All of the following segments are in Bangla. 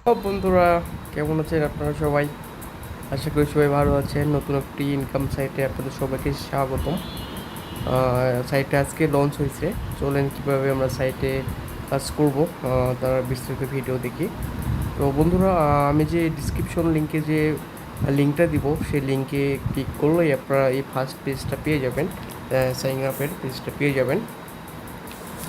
বন্ধুরা, কেমন আছেন আপনারা সবাই? আশা করি সবাই ভালো আছেন। নতুন একটি ইনকাম সাইটে আপনাদের সবাইকে স্বাগতম। সাইটটা আজকে লঞ্চ হয়েছে। চলেন কিভাবে আমরা সাইটে কাজ করব তার বিস্তারিত ভিডিও দেখি। তো বন্ধুরা, আমি যে ডিসক্রিপশন লিঙ্কে যে লিঙ্কটা দিব সেই লিঙ্কে ক্লিক করলেই আপনারা এই ফার্স্ট পেজটা পেয়ে যাবেন, সাইন আপের পেজটা পেয়ে যাবেন।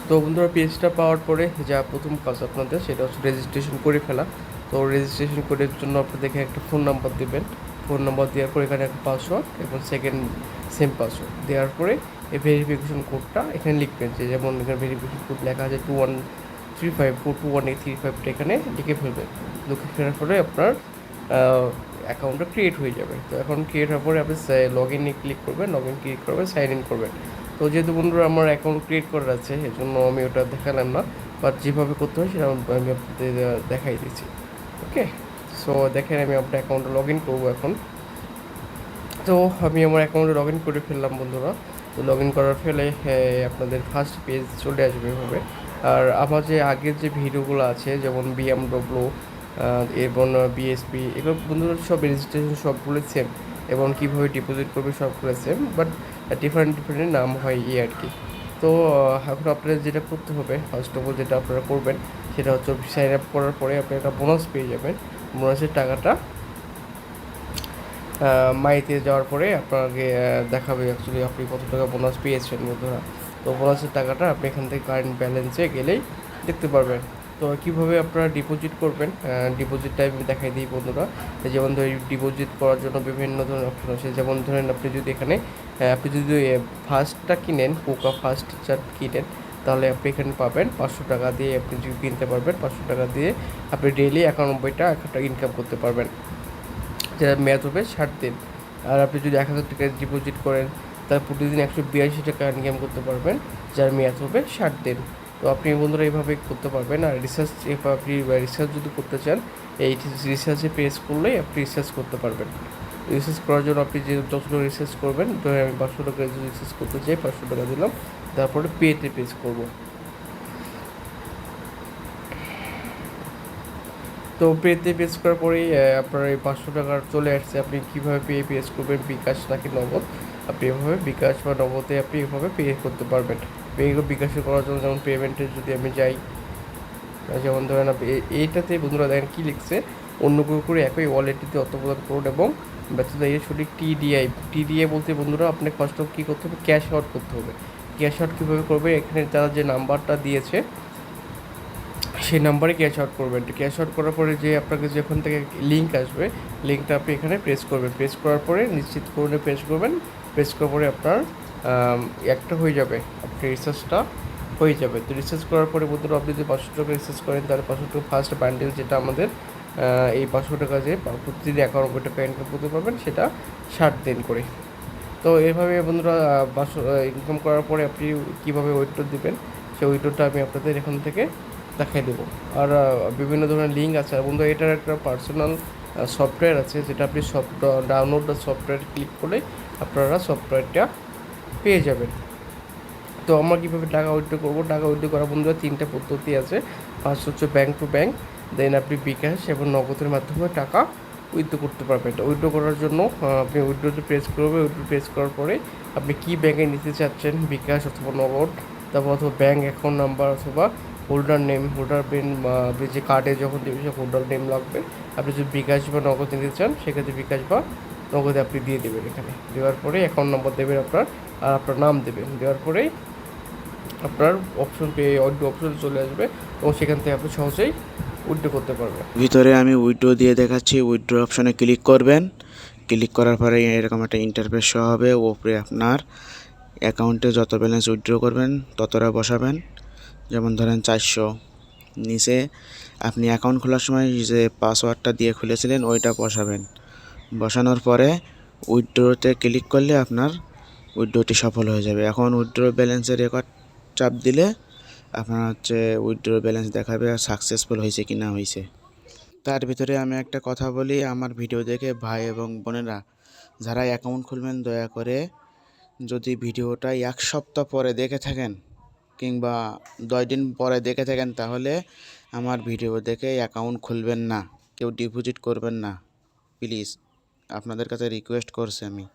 তো বন্ধুরা, পেজটা পাওয়ার পরে যা প্রথম কাজ আপনাদের সেটা হচ্ছে রেজিস্ট্রেশন করে ফেলা। তো রেজিস্ট্রেশন করার জন্য আপনাদেরকে একটা ফোন নাম্বার দেবেন। ফোন নাম্বার দেওয়ার পরে এখানে একটা পাসওয়ার্ড এবং সেকেন্ড সেম পাসওয়ার্ড দেওয়ার পরে এই ভেরিফিকেশন কোডটা এখানে লিখবেন, যে যেমন এখানে ভেরিফিকেশন কোড লেখা আছে 2135421835টা এখানে লিখে ফেলবেন। লিখে ফেলার পরে আপনার অ্যাকাউন্টটা ক্রিয়েট হয়ে যাবে। তো অ্যাকাউন্ট ক্রিয়েট হওয়ার পরে আপনি লগ ইনে ক্লিক করবেন, লগ ইন ক্লিক করবেন, সাইন ইন করবেন। তো যেহেতু বন্ধুরা আমার অ্যাকাউন্ট ক্রিয়েট করার আছে, এজন্য আমি ওটা দেখালাম না, বাট যেভাবে করতে হয় সেটা আমি আপনাদের দেখাই দিচ্ছি। ওকে, সো দেখেন আমি আপনার অ্যাকাউন্টে লগ ইন করবো এখন। তো আমি আমার অ্যাকাউন্টে লগ ইন করে ফেললাম বন্ধুরা। তো লগ ইন করার ফেলে আপনাদের ফার্স্ট পেজ চলে আসবে এভাবে। আর আমার যে আগের যে ভিডিওগুলো আছে, যেমন বিএমডব্লিউ এবং বিএসপি, এগুলো বন্ধুরা সব রেজিস্ট্রেশন সবগুলো সেম, এবং কীভাবে ডিপোজিট করবে সবগুলো সেম, বাট ডিফারেন্ট ডিফারেন্ট নাম হয় আর কি। তো এখন আপনারা যেটা করতে হবে, ফার্স্ট অফ অল যেটা আপনারা করবেন সেটা হচ্ছে সাইন আপ করার পরে আপনি একটা বোনাস পেয়ে যাবেন। বোনাসের টাকাটা মাইতে যাওয়ার পরে আপনাকে দেখাবে অ্যাকচুয়ালি আপনি কত টাকা বোনাস পেয়েছেন বন্ধুরা। তো বোনাসের টাকাটা আপনি এখান থেকে কারেন্ট ব্যালেন্সে গেলেই দেখতে পারবেন। তো কীভাবে আপনারা ডিপোজিট করবেন, ডিপোজিটটা আমি দেখাই দিই বন্ধুরা। যেমন ধরুন ডিপোজিট করার জন্য বিভিন্ন ধরনের অপশন আছে। যেমন ধরেন আপনি যদি এখানে আপনি যদি ফার্স্টটা কিনেন, কোকা ফার্স্ট চার কিনেন, তাহলে আপনি এখানে পাবেন 500 টাকা দিয়ে আপনি যদি কিনতে পারবেন। 500 টাকা দিয়ে আপনি ডেইলি 91টা ইনকাম করতে পারবেন, যার মেয়াদ হবে 60 দিন। আর আপনি যদি 1000 টাকা ডিপোজিট করেন, তাহলে প্রতিদিন 182 টাকা ইনকাম করতে পারবেন, যার মেয়াদ হবে 60 দিন। তো আপনি বন্ধুরা এইভাবে করতে পারবেন। আর রিসার্চ, আপনি রিসার্চ যদি করতে চান, এই রিসার্চে প্রেস করলেই আপনি রিসার্চ করতে পারবেন। রিসার্চ করার জন্য আপনি যে যতটা রিসার্চ করবেন, ধরে আমি 500 টাকা যদি রিসার্চ করতে চাই, 500 টাকা দিলাম, তারপরে পেতে প্রেস করব। তো পেতে পেজ করার পরেই আপনার এই 500 টাকার চলে আসছে। আপনি কীভাবে পেজ করবেন, বিকাশ নাকি নগদ, আপনি এভাবে বিকাশ বা নগদে আপনি এভাবে পে করতে পারবেন। বিকাশে করার জন্য যেমন পেমেন্টের যদি আমি যাই, যেমন ধরেন আপনি এইটাতে বন্ধুরা দেখেন কী লিখছে, অন্য কেউ করে একই ওয়ালেটটিতে অর্থ প্রদান করুন এবং ব্যর্থতা এর সঠিক টিডিআই বলতে বন্ধুরা আপনি ফার্স্ট অফ কী করতে হবে, ক্যাশ আউট করতে হবে। ক্যাশ আউট কীভাবে করবে, এখানে তারা যে নাম্বারটা দিয়েছে সেই নাম্বারে ক্যাশ আউট করবেন। ক্যাশ আউট করার পরে যে আপনাকে যখন থেকে লিঙ্ক আসবে, লিঙ্কটা আপনি এখানে প্রেস করবেন। প্রেস করার পরে নিশ্চিত করে প্রেস করবেন। প্রেস করার পরে আপনার একটা হয়ে যাবে, আপনার রিচার্জটা হয়ে যাবে। তো রিচার্জ করার পরে বন্ধুরা আপনি যদি 500 টাকা রিচার্জ করেন, তাহলে 500 টাকা ফার্স্ট বান্ডেল যেটা আমাদের এই 500 টাকা যে প্রতিদিন 91 টাকা ইনকাম করতে পারবেন, সেটা 60 দিন করে। তো এইভাবে বন্ধুরা 500 ইনকাম করার পরে আপনি কীভাবে উইথড্র দেবেন, সেই উইথড্রটা আমি আপনাদের এখান থেকে দেখাই দেবো। আর বিভিন্ন ধরনের লিঙ্ক আছে। আর বন্ধু, এটার একটা পার্সোনাল সফটওয়্যার আছে, যেটা আপনি ডাউনলোড দ্য সফটওয়্যার ক্লিক করলে আপনারা সফটওয়্যারটা পেয়ে যাবেন। তো আমরা কীভাবে টাকা উইথড্র করবো, টাকা উইথড্র করার বন্ধুরা 3টা পদ্ধতি আছে। ফার্স্ট হচ্ছে ব্যাঙ্ক টু ব্যাঙ্ক, দেন আপনি বিকাশ এবং নগদের মাধ্যমে টাকা উইথড্র করতে পারবেন। উইথড্র করার জন্য আপনি উইথড্রোতে প্রেস করবেন। উইথড্রো প্রেস করার পরে আপনি কী ব্যাঙ্কে নিতে চাচ্ছেন, বিকাশ অথবা নগদ, তারপর অথবা ব্যাঙ্ক অ্যাকাউন্ট নাম্বার অথবা হোল্ডার নেম, হোল্ডার পেন, আপনি যে কার্ডে যখন দেবেন সে হোল্ডার নেম লাগবে। আপনি যদি বিকাশ বা নগদ নিতে চান, সেক্ষেত্রে বিকাশ বা নগদে আপনি দিয়ে দেবেন। এখানে দেওয়ার পরে অ্যাকাউন্ট নম্বর দেবেন আপনার, আর আপনার নাম দেবেন। দেওয়ার পরেই আপনার অপশন পেয়ে উইথড্র অপশনে চলে আসবে, এবং সেখান থেকে আপনি সহজেই উইথড্র করতে পারবেন। ভিতরে আমি উইথড্র দিয়ে দেখাচ্ছি। উইথড্র অপশনে ক্লিক করবেন। ক্লিক করার পরে এরকম একটা ইন্টারফেস শো হবে। ওপরে আপনার অ্যাকাউন্টে যত ব্যালেন্স উইথড্র করবেন ততটা বসাবেন। যেমন ধরেন 400। নিচে আপনি অ্যাকাউন্ট খোলার সময় যে পাসওয়ার্ডটা দিয়ে খুলেছিলেন ওইটা বসাবেন। বসানোর পরে উইথড্রতে ক্লিক করলে আপনার উইথড্রটি সফল হয়ে যাবে। এখন উইথড্র ব্যালেন্সের রেকর্ড চাপ দিলে আপনার হচ্ছে উইথড্র ব্যালেন্স দেখাবে আর সাকসেসফুল হয়েছে কি না হয়েছে। তার ভিতরে আমি একটা কথা বলি, আমার ভিডিও দেখে ভাই এবং বোনেরা যারা অ্যাকাউন্ট খুলবেন, দয়া করে যদি ভিডিওটা 1 সপ্তাহ পরে দেখে থাকেন কিংবা 10 দিন পরে দেখে থাকেন, তাহলে আমার ভিডিও দেখে অ্যাকাউন্ট খুলবেন না, কেউ ডিপোজিট করবেন না, প্লিজ আপনাদের কাছে রিকোয়েস্ট করছি আমি।